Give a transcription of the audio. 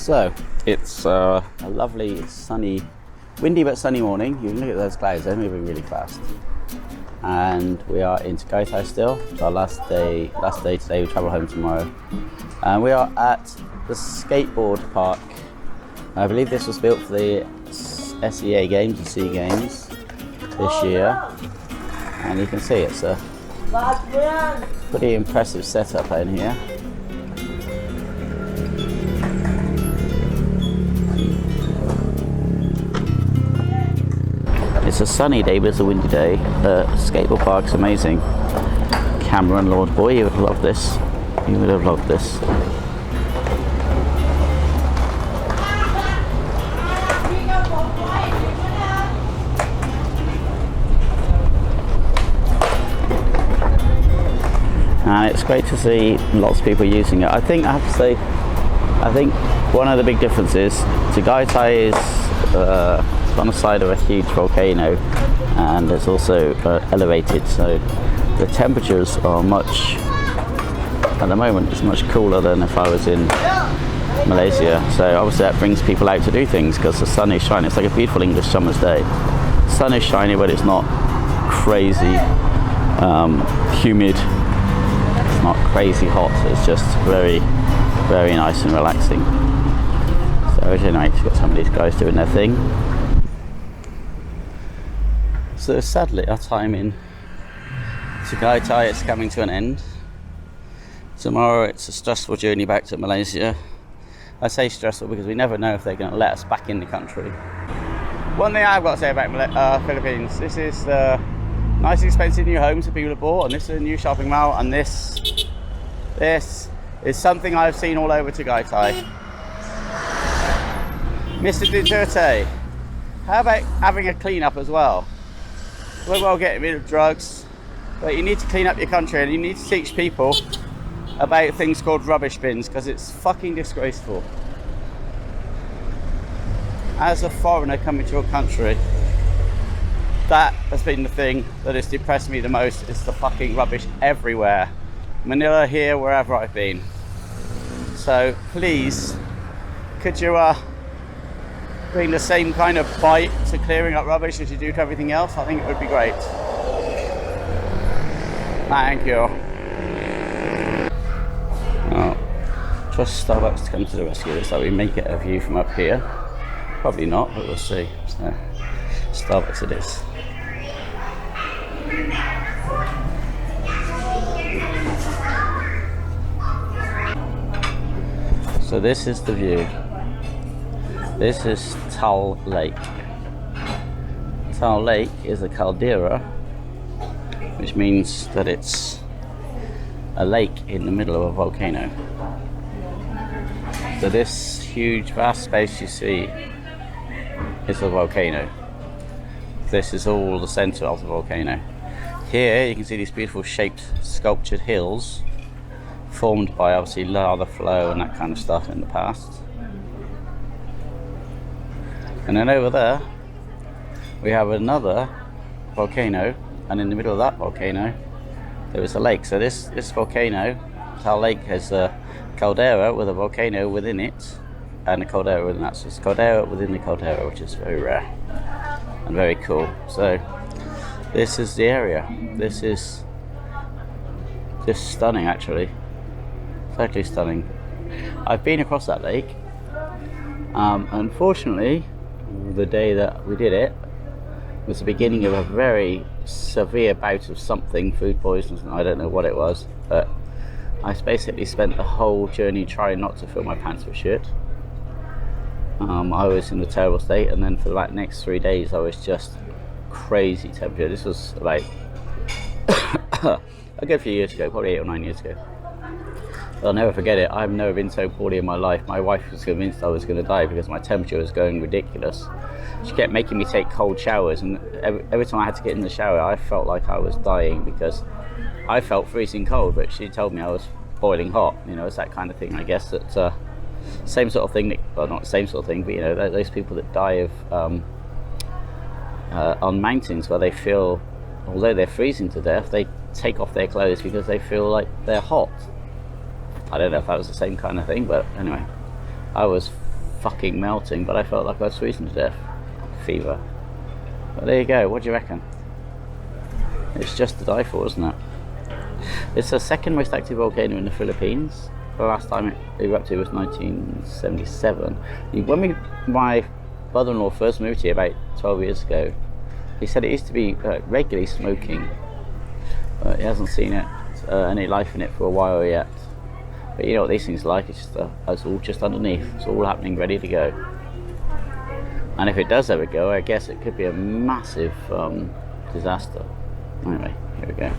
So it's a lovely sunny, windy but sunny morning. You can look at those clouds, they're moving really fast. And we are in Tagaytay still. It's our last day today. We travel home tomorrow. And we are at the skateboard park. I believe this was built for the SEA games, the SEA games this year. And you can see it's a pretty impressive setup in here. It's a sunny day, but it's a windy day. The skateboard park's amazing. Cameron, Lord Boy, you would have loved this. You would have loved this. And it's great to see lots of people using it. I think, I have to say, I think one of the big differences, Tagaytay is on the side of a huge volcano, and it's also elevated, so the temperatures are much, at the moment it's much cooler than if I was in Malaysia. So obviously that brings people out to do things because the sun is shining. It's like a beautiful English summer's day. The sun is shining, but it's not crazy humid, it's not crazy hot, it's just very, very nice and relaxing. So anyway, you've got some of these guys doing their thing. So sadly our time in Tagaytay is coming to an end. Tomorrow it's a stressful journey back to Malaysia. I say stressful because we never know if they're going to let us back in the country. One thing I've got to say about Philippines, this is the nice expensive new homes that people have bought, and this is a new shopping mall, and this is something I've seen all over Tagaytay. Mr. Duterte, how about having a clean up as well? We're well getting rid of drugs, but you need to clean up your country, and you need to teach people about things called rubbish bins, because it's fucking disgraceful. As a foreigner coming to your country, that has been the thing that has depressed me the most, is the fucking rubbish everywhere. Manila, here, wherever I've been. So please, could you bring the same kind of bite to clearing up rubbish as you do to everything else? I think it would be great. Thank you. Oh, trust Starbucks to come to the rescue. Looks like we may get a view from up here. Probably not, but we'll see. So, Starbucks it is. So this is the view. This is Taal Lake. Taal Lake is a caldera, which means that it's a lake in the middle of a volcano. So this huge vast space you see is a volcano. This is all the center of the volcano. Here you can see these beautiful shaped sculptured hills formed by obviously lava flow and that kind of stuff in the past. And then over there we have another volcano, and in the middle of that volcano there is a lake. So this volcano, Taal Lake, has a caldera with a volcano within it, and a caldera within that. So it's a caldera within the caldera, which is very rare and very cool. So this is the area. This is just stunning, actually. Totally stunning. I've been across that lake. Unfortunately, the day that we did it was the beginning of a very severe bout of something, food poisoning, I don't know what it was, but I basically spent the whole journey trying not to fill my pants with shit. I was in a terrible state, and then for the next 3 days I was just crazy temperature. This was like a good few years ago, probably 8 or 9 years ago. I'll never forget it. I've never been so poorly in my life. My wife was convinced I was going to die because my temperature was going ridiculous. She kept making me take cold showers, and every time I had to get in the shower I felt like I was dying because I felt freezing cold, but she told me I was boiling hot. You know, it's that kind of thing, I guess. That same sort of thing, well, not the same sort of thing, but you know, those people that die of on mountains where they feel, although they're freezing to death, they take off their clothes because they feel like they're hot. I don't know if that was the same kind of thing, but anyway, I was fucking melting, but I felt like I was freezing to death. Fever. But there you go, what do you reckon? It's just to die for, isn't it? It's the second most active volcano in the Philippines. The last time it erupted was 1977. When my brother-in-law first moved here about 12 years ago, he said it used to be regularly smoking. He hasn't seen it, any life in it for a while yet. But you know what these things are like, it's all just underneath. It's all happening, ready to go. And if it does ever go, I guess it could be a massive disaster. Anyway, here we go.